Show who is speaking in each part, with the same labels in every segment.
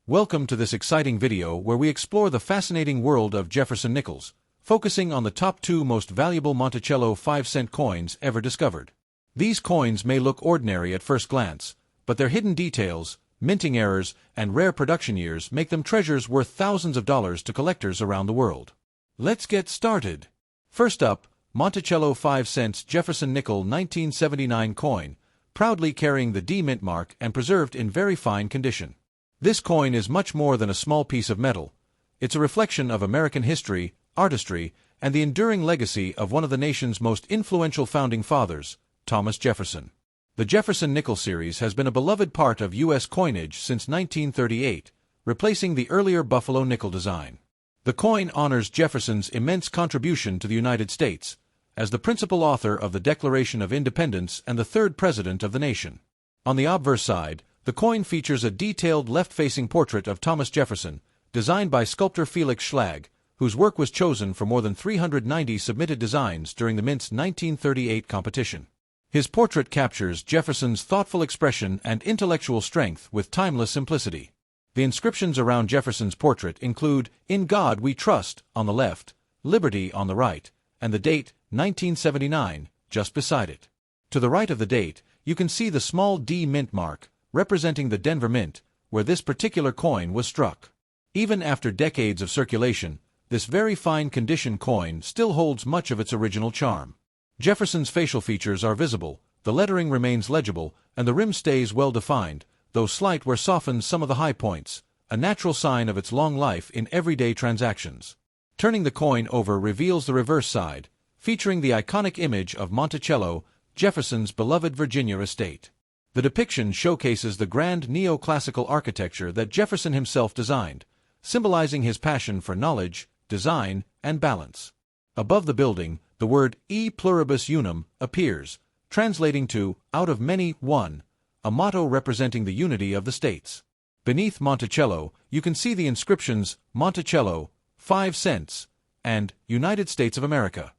Speaker 1: Welcome to this exciting video where we explore the fascinating world of Jefferson nickels, focusing on the top 2 most valuable Monticello 5-cent coins ever discovered. These coins may look ordinary at first glance, but their hidden details, minting errors, and rare production years make them treasures worth thousands of dollars to collectors around the world. Let's get started. First up, Monticello 5 cents Jefferson nickel 1979 coin, proudly carrying the D mint mark and preserved in very fine condition. This coin is much more than a small piece of metal. It's a reflection of American history, artistry, and the enduring legacy of one of the nation's most influential founding fathers, Thomas Jefferson. The Jefferson nickel series has been a beloved part of U.S. coinage since 1938, replacing the earlier Buffalo nickel design. The coin honors Jefferson's immense contribution to the United States, as the principal author of the Declaration of Independence and the third president of the nation. On the obverse side, the coin features a detailed left-facing portrait of Thomas Jefferson, designed by sculptor Felix Schlag, whose work was chosen for more than 390 submitted designs during the Mint's 1938 competition. His portrait captures Jefferson's thoughtful expression and intellectual strength with timeless simplicity. The inscriptions around Jefferson's portrait include, "In God We Trust," on the left, "Liberty" on the right, and the date, 1979, just beside it. To the right of the date, you can see the small D mint mark, representing the Denver Mint, where this particular coin was struck. Even after decades of circulation, this very fine condition coin still holds much of its original charm. Jefferson's facial features are visible, the lettering remains legible, and the rim stays well defined, though slight wear softens some of the high points, a natural sign of its long life in everyday transactions. Turning the coin over reveals the reverse side, featuring the iconic image of Monticello, Jefferson's beloved Virginia estate. The depiction showcases the grand neoclassical architecture that Jefferson himself designed, symbolizing his passion for knowledge, design, and balance. Above the building, the word E pluribus unum appears, translating to "out of many, one," a motto representing the unity of the states. Beneath Monticello, you can see the inscriptions Monticello, 5 cents, and United States of America.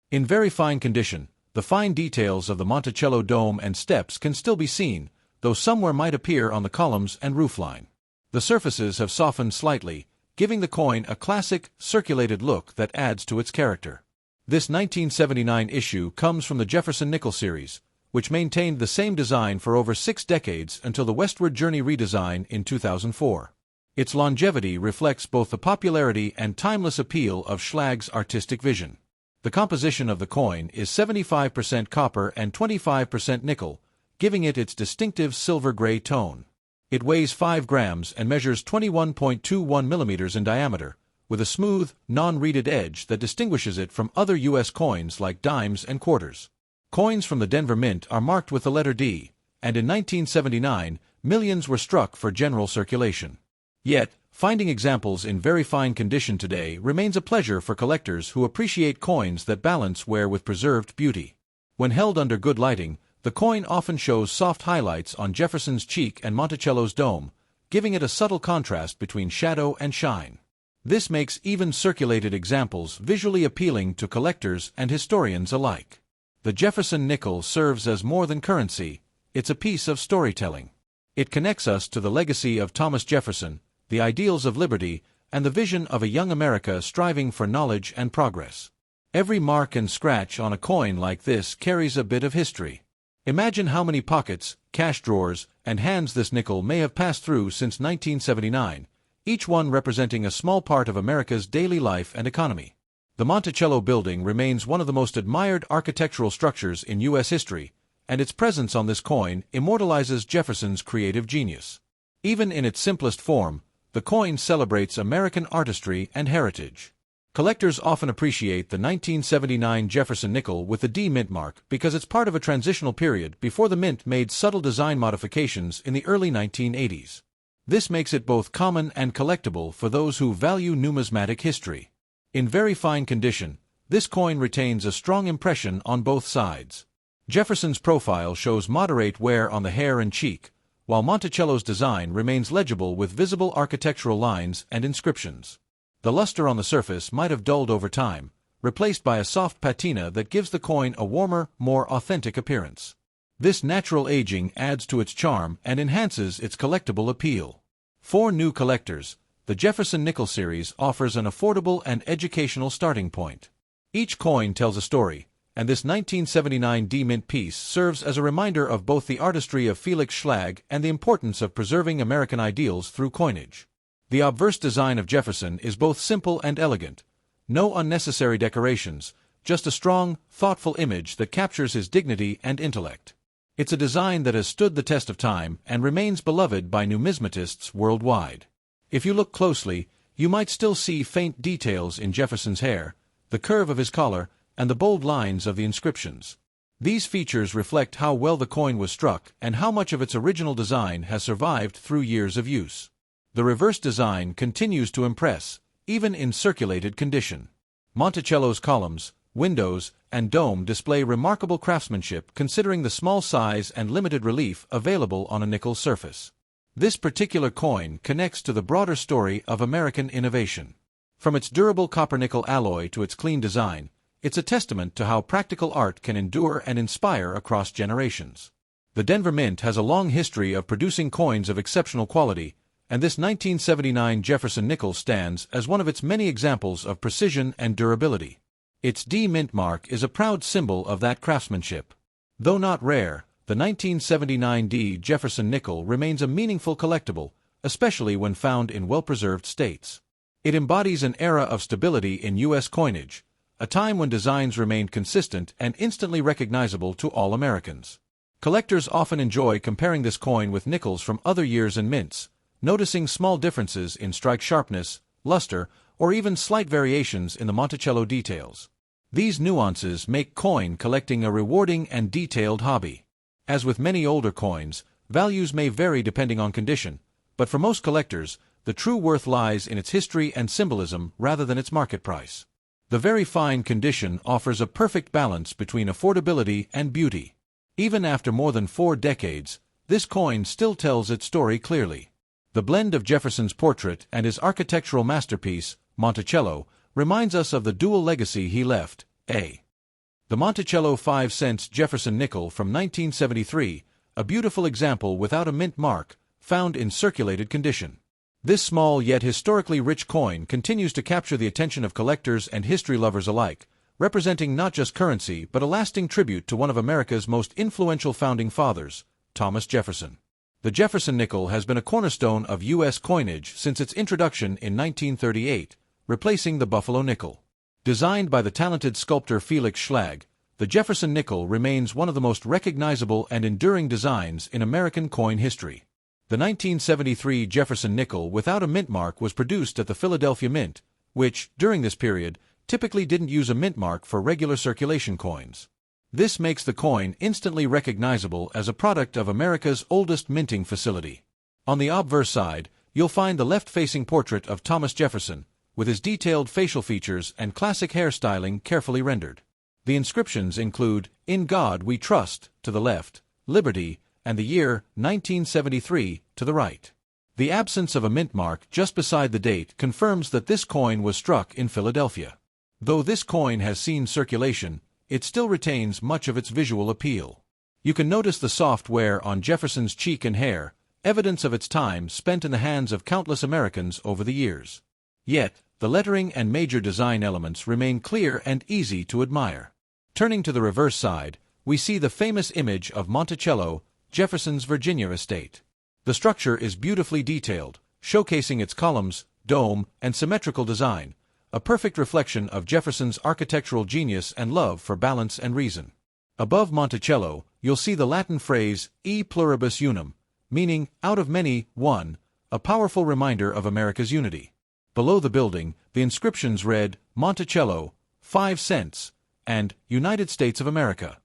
Speaker 1: In very fine condition, the fine details of the Monticello dome and steps can still be seen, though somewhere might appear on the columns and roofline. The surfaces have softened slightly, giving the coin a classic, circulated look that adds to its character. This 1979 issue comes from the Jefferson nickel series, which maintained the same design for over 6 decades until the Westward Journey redesign in 2004. Its longevity reflects both the popularity and timeless appeal of Schlag's artistic vision. The composition of the coin is 75% copper and 25% nickel, giving it its distinctive silver-gray tone. It weighs 5 grams and measures 21.21 millimeters in diameter, with a smooth, non-reeded edge that distinguishes it from other U.S. coins like dimes and quarters. Coins from the Denver Mint are marked with the letter D, and in 1979, millions were struck for general circulation. Yet, finding examples in very fine condition today remains a pleasure for collectors who appreciate coins that balance wear with preserved beauty. When held under good lighting, the coin often shows soft highlights on Jefferson's cheek and Monticello's dome, giving it a subtle contrast between shadow and shine. This makes even circulated examples visually appealing to collectors and historians alike. The Jefferson nickel serves as more than currency, it's a piece of storytelling. It connects us to the legacy of Thomas Jefferson, the ideals of liberty, and the vision of a young America striving for knowledge and progress. Every mark and scratch on a coin like this carries a bit of history. Imagine how many pockets, cash drawers, and hands this nickel may have passed through since 1979, each one representing a small part of America's daily life and economy. The Monticello building remains one of the most admired architectural structures in U.S. history, and its presence on this coin immortalizes Jefferson's creative genius. Even in its simplest form, the coin celebrates American artistry and heritage. Collectors often appreciate the 1979 Jefferson nickel with the D mint mark because it's part of a transitional period before the Mint made subtle design modifications in the early 1980s. This makes it both common and collectible for those who value numismatic history. In very fine condition, this coin retains a strong impression on both sides. Jefferson's profile shows moderate wear on the hair and cheek, while Monticello's design remains legible with visible architectural lines and inscriptions. The luster on the surface might have dulled over time, replaced by a soft patina that gives the coin a warmer, more authentic appearance. This natural aging adds to its charm and enhances its collectible appeal. For new collectors, the Jefferson Nickel series offers an affordable and educational starting point. Each coin tells a story, and this 1979 D-Mint piece serves as a reminder of both the artistry of Felix Schlag and the importance of preserving American ideals through coinage. The obverse design of Jefferson is both simple and elegant. No unnecessary decorations, just a strong, thoughtful image that captures his dignity and intellect. It's a design that has stood the test of time and remains beloved by numismatists worldwide. If you look closely, you might still see faint details in Jefferson's hair, the curve of his collar, and the bold lines of the inscriptions. These features reflect how well the coin was struck and how much of its original design has survived through years of use. The reverse design continues to impress, even in circulated condition. Monticello's columns, windows, and dome display remarkable craftsmanship considering the small size and limited relief available on a nickel surface. This particular coin connects to the broader story of American innovation. From its durable copper-nickel alloy to its clean design, it's a testament to how practical art can endure and inspire across generations. The Denver Mint has a long history of producing coins of exceptional quality, and this 1979 Jefferson nickel stands as one of its many examples of precision and durability. Its D-Mint mark is a proud symbol of that craftsmanship. Though not rare, the 1979 D Jefferson nickel remains a meaningful collectible, especially when found in well-preserved states. It embodies an era of stability in U.S. coinage, a time when designs remained consistent and instantly recognizable to all Americans. Collectors often enjoy comparing this coin with nickels from other years and mints, noticing small differences in strike sharpness, luster, or even slight variations in the Monticello details. These nuances make coin collecting a rewarding and detailed hobby. As with many older coins, values may vary depending on condition, but for most collectors, the true worth lies in its history and symbolism rather than its market price. The very fine condition offers a perfect balance between affordability and beauty. Even after more than 4 decades, this coin still tells its story clearly. The blend of Jefferson's portrait and his architectural masterpiece, Monticello, reminds us of the dual legacy he left. The Monticello 5 cents Jefferson nickel from 1973, a beautiful example without a mint mark, found in circulated condition. This small yet historically rich coin continues to capture the attention of collectors and history lovers alike, representing not just currency but a lasting tribute to one of America's most influential founding fathers, Thomas Jefferson. The Jefferson nickel has been a cornerstone of U.S. coinage since its introduction in 1938, replacing the Buffalo nickel. Designed by the talented sculptor Felix Schlag, the Jefferson nickel remains one of the most recognizable and enduring designs in American coin history. The 1973 Jefferson nickel without a mint mark was produced at the Philadelphia Mint, which, during this period, typically didn't use a mint mark for regular circulation coins. This makes the coin instantly recognizable as a product of America's oldest minting facility. On the obverse side, you'll find the left-facing portrait of Thomas Jefferson, with his detailed facial features and classic hairstyling carefully rendered. The inscriptions include, "In God We Trust," to the left, "Liberty," and the year 1973 to the right. The absence of a mint mark just beside the date confirms that this coin was struck in Philadelphia. Though this coin has seen circulation, it still retains much of its visual appeal. You can notice the soft wear on Jefferson's cheek and hair, evidence of its time spent in the hands of countless Americans over the years. Yet, the lettering and major design elements remain clear and easy to admire. Turning to the reverse side, we see the famous image of Monticello, Jefferson's Virginia estate. The structure is beautifully detailed, showcasing its columns, dome, and symmetrical design, a perfect reflection of Jefferson's architectural genius and love for balance and reason. Above Monticello, you'll see the Latin phrase, E pluribus unum, meaning, out of many, one, a powerful reminder of America's unity. Below the building, the inscriptions read, Monticello, 5 cents, and United States of America.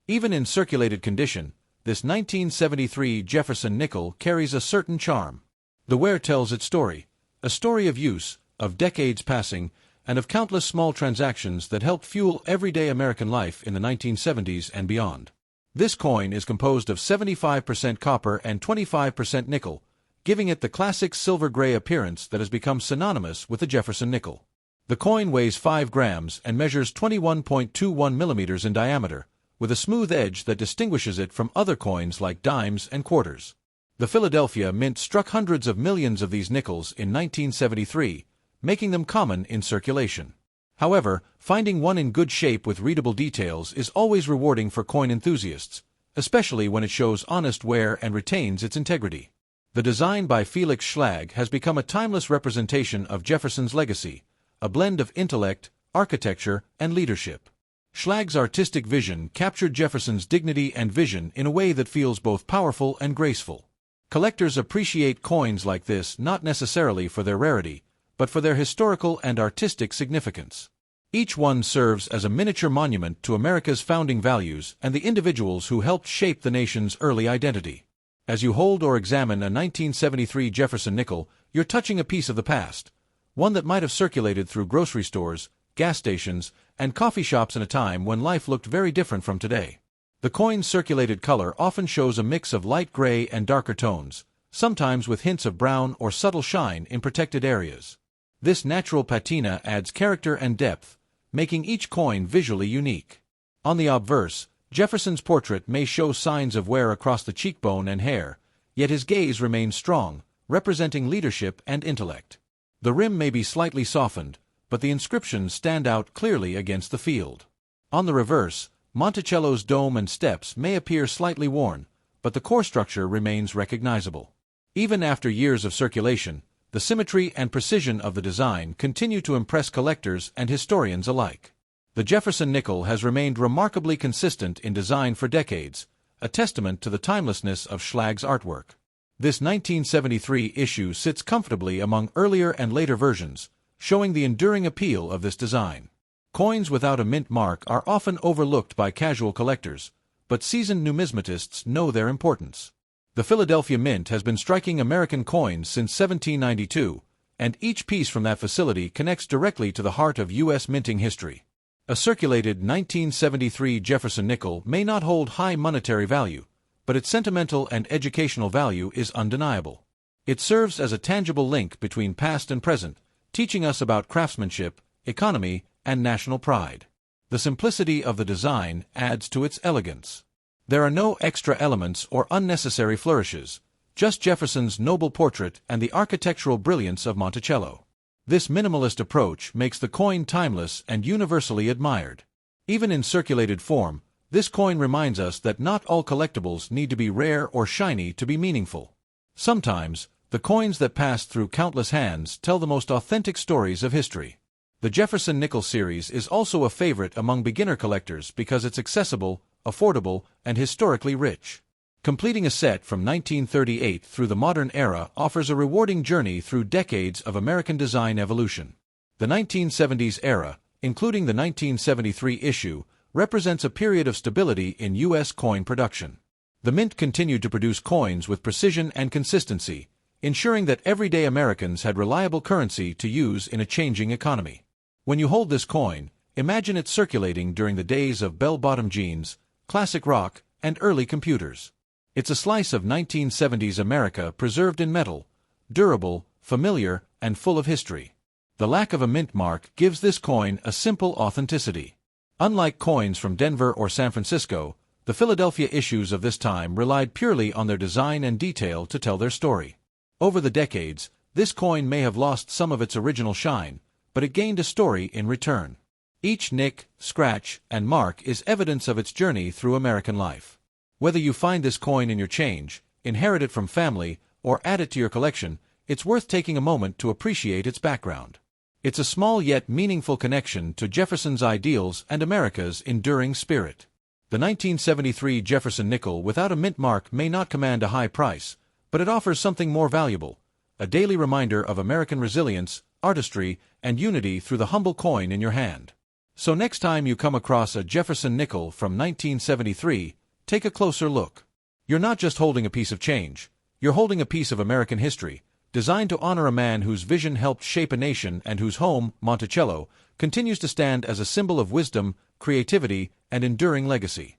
Speaker 1: Even in circulated condition, this 1973 Jefferson nickel carries a certain charm. The wear tells its story, a story of use, of decades passing, and of countless small transactions that helped fuel everyday American life in the 1970s and beyond. This coin is composed of 75% copper and 25% nickel, giving it the classic silver-gray appearance that has become synonymous with the Jefferson nickel. The coin weighs 5 grams and measures 21.21 millimeters in diameter, with a smooth edge that distinguishes it from other coins like dimes and quarters. The Philadelphia Mint struck hundreds of millions of these nickels in 1973, making them common in circulation. However, finding one in good shape with readable details is always rewarding for coin enthusiasts, especially when it shows honest wear and retains its integrity. The design by Felix Schlag has become a timeless representation of Jefferson's legacy, a blend of intellect, architecture, and leadership. Schlag's artistic vision captured Jefferson's dignity and vision in a way that feels both powerful and graceful. Collectors appreciate coins like this not necessarily for their rarity, but for their historical and artistic significance. Each one serves as a miniature monument to America's founding values and the individuals who helped shape the nation's early identity. As you hold or examine a 1973 Jefferson nickel, you're touching a piece of the past, one that might have circulated through grocery stores, gas stations, and coffee shops in a time when life looked very different from today. The coin's circulated color often shows a mix of light gray and darker tones, sometimes with hints of brown or subtle shine in protected areas. This natural patina adds character and depth, making each coin visually unique. On the obverse, Jefferson's portrait may show signs of wear across the cheekbone and hair, yet his gaze remains strong, representing leadership and intellect. The rim may be slightly softened, but the inscriptions stand out clearly against the field. On the reverse, Monticello's dome and steps may appear slightly worn, but the core structure remains recognizable. Even after years of circulation, the symmetry and precision of the design continue to impress collectors and historians alike. The Jefferson nickel has remained remarkably consistent in design for decades, a testament to the timelessness of Schlag's artwork. This 1973 issue sits comfortably among earlier and later versions, showing the enduring appeal of this design. Coins without a mint mark are often overlooked by casual collectors, but seasoned numismatists know their importance. The Philadelphia Mint has been striking American coins since 1792, and each piece from that facility connects directly to the heart of U.S. minting history. A circulated 1973 Jefferson nickel may not hold high monetary value, but its sentimental and educational value is undeniable. It serves as a tangible link between past and present, teaching us about craftsmanship, economy, and national pride. The simplicity of the design adds to its elegance. There are no extra elements or unnecessary flourishes, just Jefferson's noble portrait and the architectural brilliance of Monticello. This minimalist approach makes the coin timeless and universally admired. Even in circulated form, this coin reminds us that not all collectibles need to be rare or shiny to be meaningful. Sometimes, the coins that pass through countless hands tell the most authentic stories of history. The Jefferson Nickel series is also a favorite among beginner collectors because it's accessible, affordable, and historically rich. Completing a set from 1938 through the modern era offers a rewarding journey through decades of American design evolution. The 1970s era, including the 1973 issue, represents a period of stability in U.S. coin production. The Mint continued to produce coins with precision and consistency, ensuring that everyday Americans had reliable currency to use in a changing economy. When you hold this coin, imagine it circulating during the days of bell-bottom jeans, classic rock, and early computers. It's a slice of 1970s America preserved in metal, durable, familiar, and full of history. The lack of a mint mark gives this coin a simple authenticity. Unlike coins from Denver or San Francisco, the Philadelphia issues of this time relied purely on their design and detail to tell their story. Over the decades, this coin may have lost some of its original shine, but it gained a story in return. Each nick, scratch, and mark is evidence of its journey through American life. Whether you find this coin in your change, inherit it from family, or add it to your collection, it's worth taking a moment to appreciate its background. It's a small yet meaningful connection to Jefferson's ideals and America's enduring spirit. The 1973 Jefferson nickel without a mint mark may not command a high price, but it offers something more valuable, a daily reminder of American resilience, artistry, and unity through the humble coin in your hand. So next time you come across a Jefferson nickel from 1973, take a closer look. You're not just holding a piece of change, you're holding a piece of American history, designed to honor a man whose vision helped shape a nation and whose home, Monticello, continues to stand as a symbol of wisdom, creativity, and enduring legacy.